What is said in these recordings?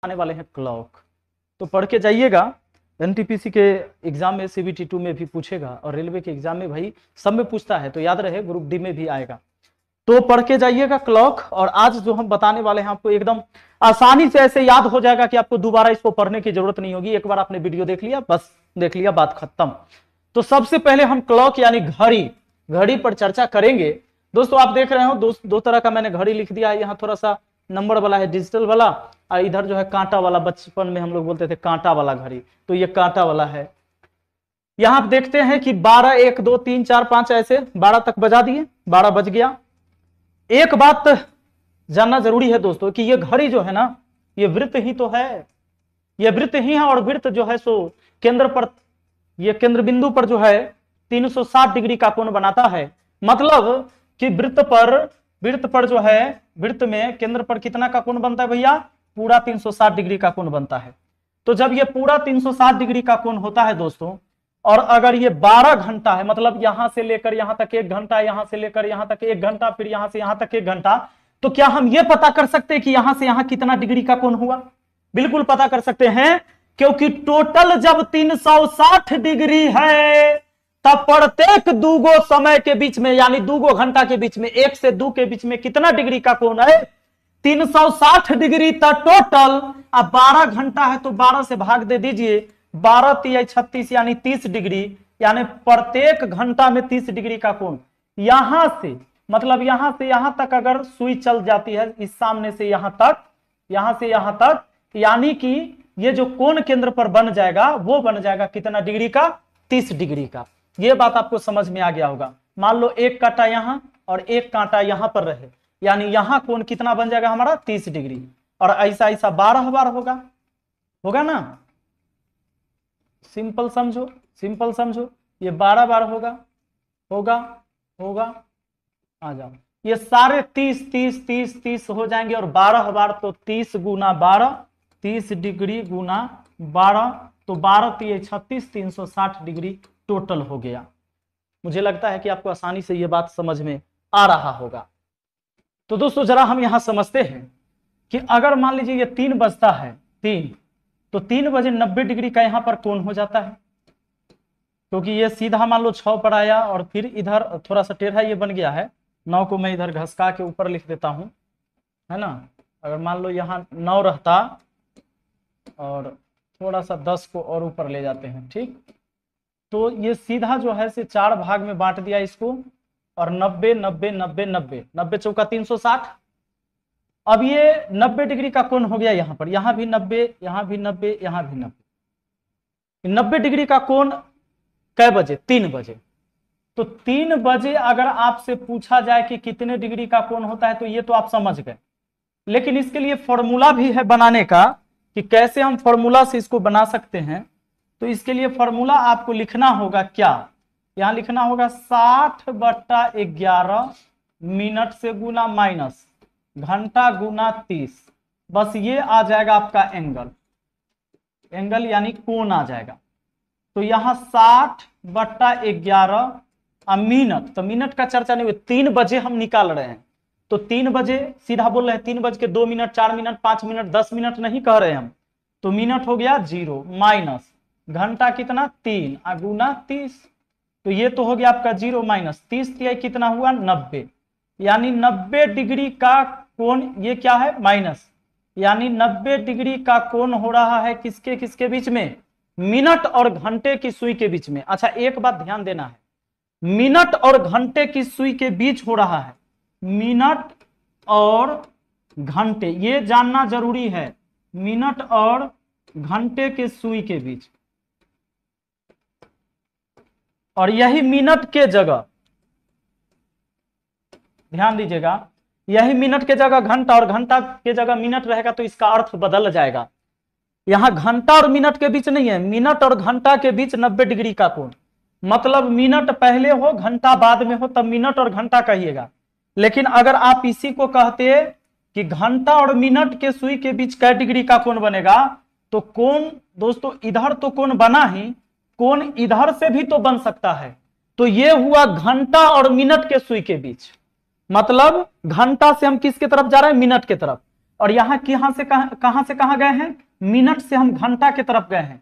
आने वाले हैं क्लॉक। तो पढ़ के जाइएगा, एनटीपीसी के एग्जाम में, सीबीटी 2 में भी पूछेगा और रेलवे के एग्जाम में भाई सब में पूछता है, तो याद रहे ग्रुप डी में भी आएगा। तो पढ़ के जाइएगा क्लॉक। और आज जो हम बताने वाले हैं आपको एकदम आसानी से ऐसे याद हो जाएगा कि आपको दोबारा इसको पढ़ने की जरूरत नहीं होगी। एक बार आपने वीडियो देख लिया, बस देख लिया, बात खत्म। तो सबसे पहले हम क्लॉक यानी घड़ी पर चर्चा करेंगे। दोस्तों आप देख रहे हो दो तरह का मैंने घड़ी लिख दिया है। यहाँ थोड़ा सा नंबर वाला है, डिजिटल वाला, और इधर जो है कांटा वाला, बचपन में हम लोग बोलते थे कांटा वाला घड़ी, तो ये कांटा वाला है। यहां आप देखते हैं कि 12 1 2 3 4 5 ऐसे 12 तक बजा दिए, 12 बज गया। एक बात जानना जरूरी है दोस्तों कि ये घड़ी जो है ना, ये वृत्त ही तो है, ये वृत्त ही है। और वृत्त जो है सो केंद्र पर, ये केंद्र बिंदु पर जो है 360 डिग्री का कोण बनाता है। मतलब कि वृत्त पर जो है, वृत्त में केंद्र पर कितना का कोण बनता है भैया? पूरा 360 डिग्री का कोण बनता है। तो जब ये पूरा 360 डिग्री का कोण होता है दोस्तों, और अगर ये 12 घंटा है, मतलब यहां से लेकर यहां तक 1 घंटा, यहां से लेकर यहां तक 1 घंटा, फिर यहां से यहां तक 1 घंटा, तो क्या हम ये पता कर सकते हैं कि यहां से यहां कितना डिग्री का कोण हुआ? बिल्कुल पता कर सकते हैं, क्योंकि टोटल जब 360 डिग्री है तब प्रत्येक दूगो समय के बीच में, यानी दूगो घंटा के बीच में, 1 से 2 के बीच में कितना डिग्री का कोण है? 360 डिग्री। तक टोटल अब 12 घंटा है तो 12 से भाग दे दीजिए, 12 3 36 यानी 30 डिग्री, यानी प्रत्येक घंटा में 30 डिग्री का कोण। यहां से मतलब यहां से यहां तक अगर सुई चल जाती है, इस सामने से यहां तक, यहां से यहां तक, यानी कि ये जो कोण केंद्र पर बन जाएगा वो बन जाएगा कितना डिग्री का? 30 डिग्री का। ये बात आपको समझ में आ गया होगा। मान लो एक कांटा यहां और एक कांटा यहां पर रहे, यानी यहां कोण कितना बन जाएगा हमारा? 30 डिग्री। और ऐसा ऐसा 12 बार होगा ना? सिंपल समझो, सिंपल समझो, ये 12 बार होगा। आ जाओ, ये सारे 30 हो जाएंगे, और 12 बार तो 30 गुना 12, 30 डिग्री गुना 12, तो 12 3 36, 360 डिग्री टोटल हो गया। मुझे लगता है कि आपको आसानी से यह बात समझ में आ रहा होगा। तो दोस्तों जरा हम यहां समझते हैं कि अगर मान लीजिए ये 3 बजता है, 3, तो 3 बजे 90 डिग्री का यहां पर कोण हो जाता है, क्योंकि ये सीधा मान लो 6 पर आया और फिर इधर थोड़ा सा टेढ़ा ये बन गया है। 9 को मैं इधर घसका के ऊपर लिख देता हूं, है ना? अगर मान लो यहाँ 9 रहता और थोड़ा सा 10 को और ऊपर ले जाते हैं, ठीक, तो ये सीधा जो है से 4 भाग में बांट दिया इसको, और 90 90 90 90 90 चौका 360। अब ये 90 डिग्री का कोण हो गया यहाँ पर, यहाँ भी 90, यहाँ भी 90, यहाँ भी 90। 90 डिग्री का कोण कै बजे? 3 बजे। तो 3 बजे अगर आपसे पूछा जाए कि कितने डिग्री का कोण होता है, तो ये तो आप समझ गए, लेकिन इसके लिए फॉर्मूला भी है बनाने का, कि कैसे हम फॉर्मूला से इसको बना सकते हैं। तो इसके लिए फॉर्मूला आपको लिखना होगा क्या? यहां लिखना होगा 60/11 मिनट से गुना माइनस घंटा गुना 30। बस ये आ जाएगा आपका एंगल यानी कोण आ जाएगा। तो यहाँ 60/11 मिनट, तो मिनट का चर्चा नहीं हुई, 3 बजे हम निकाल रहे हैं, तो 3 बजे सीधा बोल रहे हैं, 3 बज के 2 मिनट, 4 मिनट, 5 मिनट, 10 मिनट नहीं कह रहे हम, तो मिनट हो गया 0, माइनस घंटा कितना? 3 गुना 30, तो ये तो हो गया आपका 0 माइनस 30 कितना हुआ? 90, यानी 90 डिग्री का कोण, ये क्या है? माइनस, यानी 90 डिग्री का कोण हो रहा है किसके किसके बीच में? मिनट और घंटे की सुई के बीच में। अच्छा एक बात ध्यान देना है, मिनट और घंटे की सुई के बीच हो रहा है, मिनट और घंटे, ये जानना जरूरी है, मिनट और घंटे के सुई के बीच। और यही मिनट के जगह, ध्यान दीजिएगा, यही मिनट के जगह घंटा और घंटा के जगह मिनट रहेगा, तो इसका अर्थ बदल जाएगा। यहां घंटा और मिनट के बीच नहीं है, मिनट और घंटा के बीच 90 डिग्री का कोण, मतलब मिनट पहले हो घंटा बाद में हो तब मिनट और घंटा कहिएगा। लेकिन अगर आप इसी को कहते कि घंटा और मिनट के सुई के बीच कै डिग्री का कोण बनेगा, तो कोण दोस्तों इधर तो कोण बना ही, कोण इधर से भी तो बन सकता है। तो ये हुआ घंटा और मिनट के सुई के बीच, मतलब घंटा से हम किसके तरफ जा रहे हैं? मिनट के तरफ, और यहाँ कहां से कहां गए हैं, मिनट से हम घंटा की तरफ गए हैं,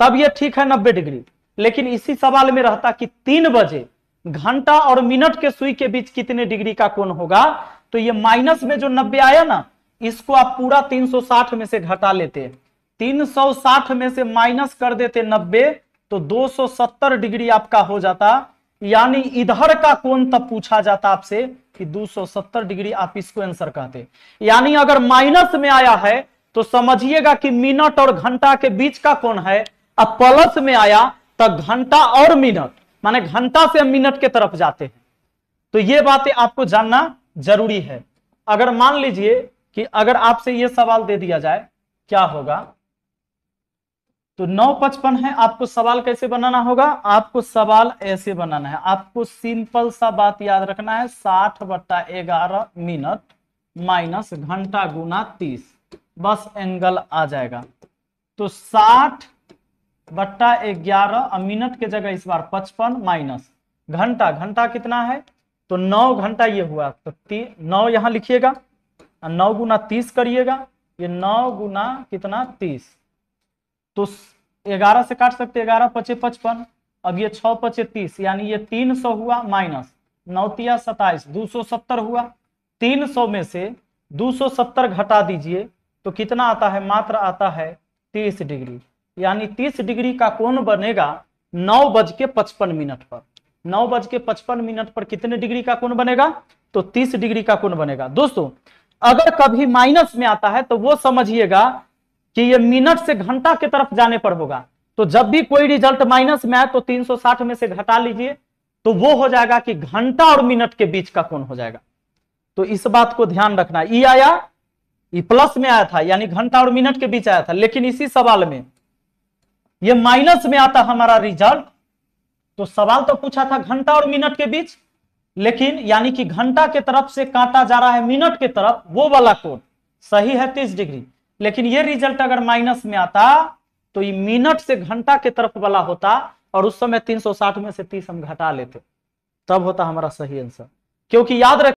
तब ये ठीक है 90 डिग्री। लेकिन इसी सवाल में रहता कि 3 बजे घंटा और मिनट के सुई के बीच कितने डिग्री का कोण होगा, तो ये माइनस में जो 90 आया ना, इसको आप पूरा 360 में से घटा लेते, 360 में से माइनस कर देते 90, तो 270 डिग्री आपका हो जाता। यानी इधर का कोण तब पूछा जाता आपसे कि 270 डिग्री, आप इसको आंसर कहते। यानी अगर माइनस में आया है तो समझिएगा कि मिनट और घंटा के बीच का कोण है, अब प्लस में आया तो घंटा और मिनट, माने घंटा से हम मिनट के तरफ जाते हैं। तो ये बातें आपको जानना जरूरी है। अगर मान लीजिए कि अगर आपसे यह सवाल दे दिया जाए क्या होगा, तो 9:55 है, आपको सवाल कैसे बनाना होगा, आपको सवाल ऐसे बनाना है, आपको सिंपल सा बात याद रखना है, 60/11 मिनट माइनस घंटा गुना 30, बस एंगल आ जाएगा। तो 60/11 मिनट के जगह इस बार 55 माइनस घंटा, घंटा कितना है, तो 9 घंटा ये हुआ, तो 9 यहां लिखिएगा, 9 गुना 30 करिएगा, ये 9 गुना कितना 30, तो 11 से काट सकते, 11 पचे 55, अब ये 6 पचे 30, यानी ये 300 हुआ माइनस 9 तिया 27, 270 हुआ। 300 में से 270 घटा दीजिए तो कितना आता है, मात्र आता है 30 डिग्री। यानी 30 डिग्री का कोण बनेगा 9:55 पर। 9:55 पर कितने डिग्री का कोण बनेगा, तो 30 डिग्री का कोण बनेगा। दोस्तों अगर कभी माइनस में आता है तो वो समझिएगा कि ये मिनट से घंटा की तरफ जाने पर होगा। तो जब भी कोई रिजल्ट माइनस में आए तो 360 में से घटा लीजिए, तो वो हो जाएगा कि घंटा और मिनट के बीच का कोण हो जाएगा। तो इस बात को ध्यान रखना। ई आया, ई प्लस में आया था, यानी घंटा और मिनट के बीच आया था, लेकिन इसी सवाल में ये माइनस में आता हमारा रिजल्ट। तो सवाल तो पूछा था घंटा और मिनट के बीच, लेकिन यानी कि घंटा के तरफ से काटा जा रहा है मिनट के तरफ, वो वाला कोण सही है 30 डिग्री। लेकिन ये रिजल्ट अगर माइनस में आता तो ये मिनट से घंटा के तरफ वाला होता, और उस समय 360 में से 30 हम घटा लेते, तब होता हमारा सही आंसर। क्योंकि याद रख